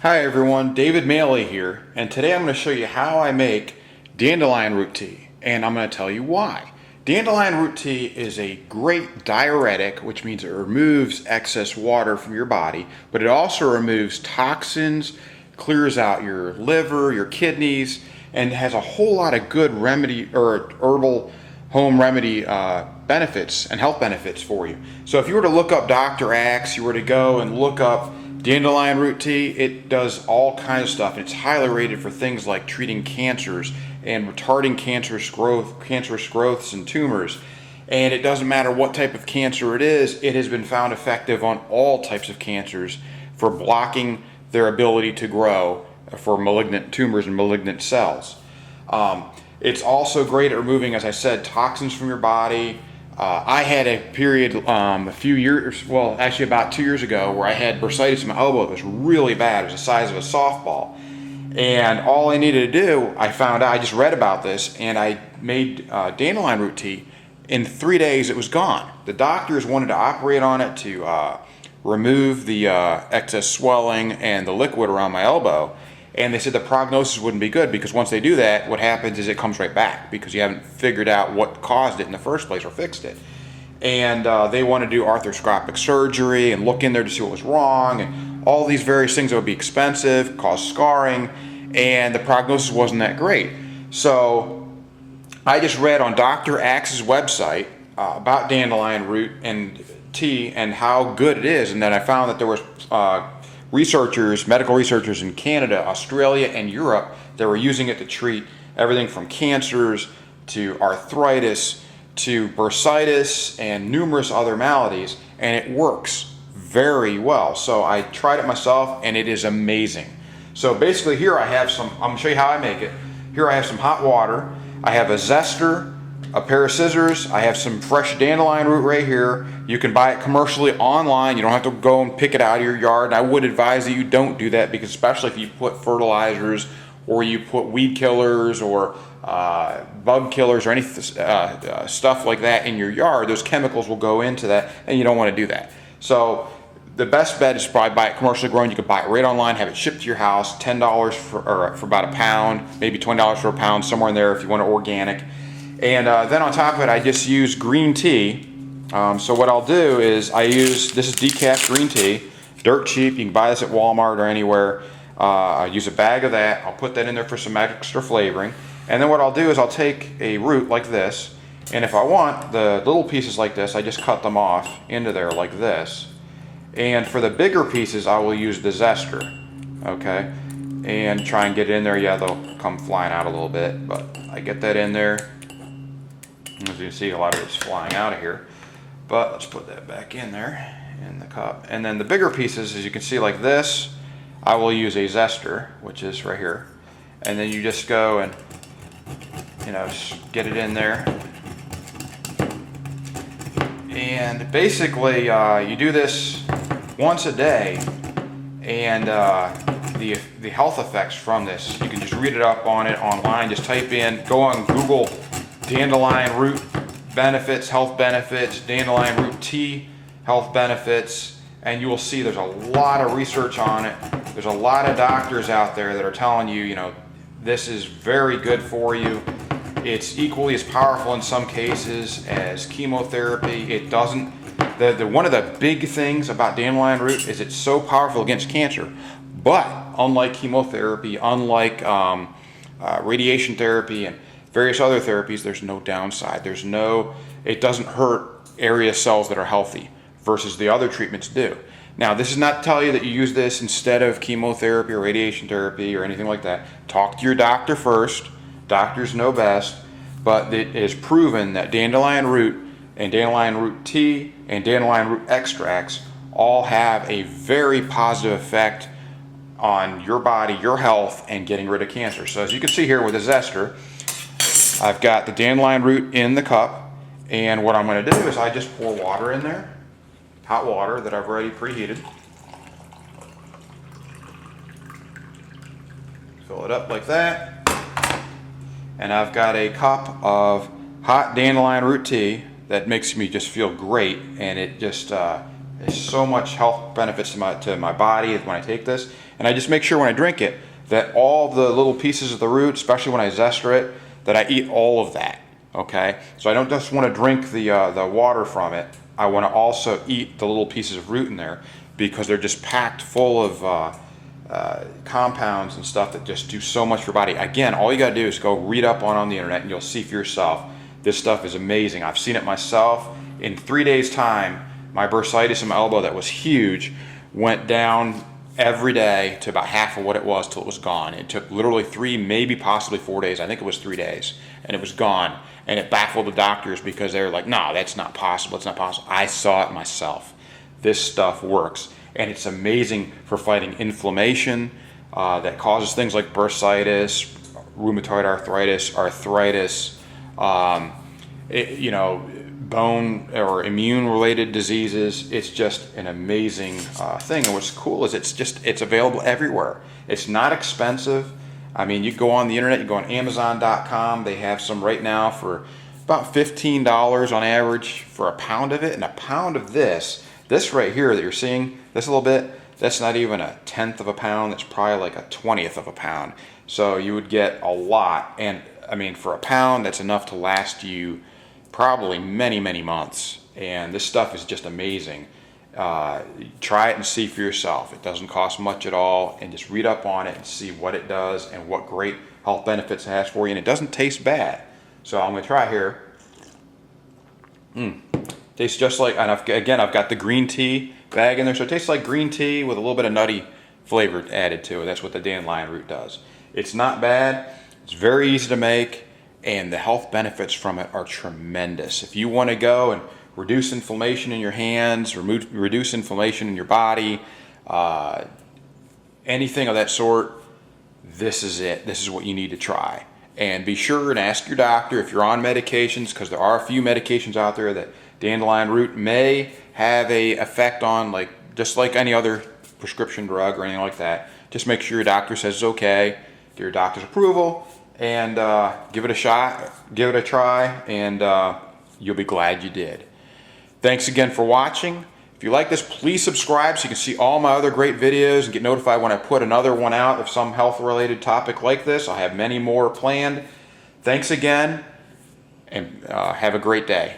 Hi everyone, David Maley here, and today I'm going to show you how I make dandelion root tea, and I'm going to tell you why. Dandelion root tea is a great diuretic, which means it removes excess water from your body, but it also removes toxins, clears out your liver, your kidneys, and has a whole lot of good remedy or herbal home remedy benefits and health benefits for you. So if you were to look up Dr. Axe, you were to go and look up dandelion root tea, it does all kinds of stuff. It's highly rated for things like treating cancers and retarding cancerous growths and tumors. And it doesn't matter what type of cancer it is, it has been found effective on all types of cancers for blocking their ability to grow for malignant tumors and malignant cells. It's also great at removing, as I said, toxins from your body. I had a period a few years, well, actually about 2 years ago, where I had bursitis in my elbow. It was really bad. It was the size of a softball. And all I needed to do, I found out, I just read about this, and I made dandelion root tea. In 3 days, it was gone. The doctors wanted to operate on it to remove the excess swelling and the liquid around my elbow. And they said the prognosis wouldn't be good because once they do that, what happens is it comes right back because you haven't figured out what caused it in the first place or fixed it. And they want to do arthroscopic surgery and look in there to see what was wrong and all these various things that would be expensive, cause scarring, and the prognosis wasn't that great. So I just read on Dr. Axe's website about dandelion root and tea and how good it is, and then I found that there was medical researchers in Canada, Australia, and Europe that were using it to treat everything from cancers to arthritis to bursitis and numerous other maladies, and it works very well. So I tried it myself and it is amazing. So basically here I have some, I'm going to show you how I make it. Here I have some hot water, I have a zester, a pair of scissors, I have some fresh dandelion root right here. You can buy it commercially online. You don't have to go and pick it out of your yard. And I would advise that you don't do that because especially if you put fertilizers or you put weed killers or bug killers or any stuff like that in your yard, those chemicals will go into that and you don't want to do that. So the best bet is to probably buy it commercially grown. You can buy it right online, have it shipped to your house, $10 for about a pound, maybe $20 for a pound, somewhere in there if you want it organic. And then on top of it, I just use green tea. So what I'll do is this is decaf green tea, dirt cheap. You can buy this at Walmart or anywhere. I use a bag of that. I'll put that in there for some extra flavoring. And then what I'll do is I'll take a root like this, and if I want the little pieces like this, I just cut them off into there like this. And for the bigger pieces, I will use the zester, okay? And try and get it in there. Yeah, they'll come flying out a little bit, but I get that in there. As you can see, a lot of it's flying out of here. But let's put that back in there in the cup. And then the bigger pieces, as you can see like this, I will use a zester, which is right here. And then you just go and, just get it in there. And basically, you do this once a day, and the health effects from this, you can just read it up on it online. Just type in, go on Google, dandelion root benefits, health benefits, dandelion root tea, health benefits, and you will see there's a lot of research on it. There's a lot of doctors out there that are telling you, this is very good for you. It's equally as powerful in some cases as chemotherapy. It doesn't, one of the big things about dandelion root is it's so powerful against cancer, but unlike chemotherapy, unlike radiation therapy and various other therapies, there's no downside. It doesn't hurt area cells that are healthy versus the other treatments do. Now, this is not to tell you that you use this instead of chemotherapy or radiation therapy or anything like that. Talk to your doctor first. Doctors know best, but it is proven that dandelion root and dandelion root tea and dandelion root extracts all have a very positive effect on your body, your health, and getting rid of cancer. So as you can see here with the zester, I've got the dandelion root in the cup, and what I'm going to do is I just pour water in there, hot water that I've already preheated. Fill it up like that. And I've got a cup of hot dandelion root tea that makes me just feel great, and it just There's so much health benefits to my body when I take this. And I just make sure when I drink it that all the little pieces of the root, especially when I zester it, that I eat all of that. Okay, so I don't just want to drink the water from it. I want to also eat the little pieces of root in there, because they're just packed full of compounds and stuff that just do so much for your body. Again, all you got to do is go read up on the internet and you'll see for yourself. This stuff is amazing. I've seen it myself. In 3 days time, my bursitis in my elbow that was huge went down every day to about half of what it was till it was gone. It took literally 3, maybe possibly 4 days. I think it was 3 days, and it was gone. And it baffled the doctors because they were like, no, that's not possible. It's not possible. I saw it myself. This stuff works, and it's amazing for fighting inflammation that causes things like bursitis, rheumatoid arthritis, bone or immune related diseases. It's just an amazing thing. And what's cool is it's available everywhere. It's not expensive. I mean, you go on the internet, you go on Amazon.com. They have some right now for about $15 on average for a pound of it. And a pound of this right here that you're seeing, this little bit, that's not even a 1/10 of a pound. That's probably like a 20th of a pound. So you would get a lot. And I mean, for a pound, that's enough to last you probably many, many months. And this stuff is just amazing. Try it and see for yourself. It doesn't cost much at all, and just read up on it and see what it does and what great health benefits it has for you. And it doesn't taste bad. So I'm going to try here. Tastes just like, and I've got the green tea bag in there, so it tastes like green tea with a little bit of nutty flavor added to it. That's what the dandelion root does. It's not bad. It's very easy to make, and the health benefits from it are tremendous. If you want to go and reduce inflammation in your hands, reduce inflammation in your body, anything of that sort, this is it. This is what you need to try. And be sure and ask your doctor if you're on medications, because there are a few medications out there that dandelion root may have a effect on, like just like any other prescription drug or anything like that. Just make sure your doctor says it's okay, get your doctor's approval, and give it a shot, give it a try, and you'll be glad you did. Thanks again for watching. If you like this, please subscribe so you can see all my other great videos and get notified when I put another one out of some health-related topic like this. I have many more planned. Thanks again, and have a great day.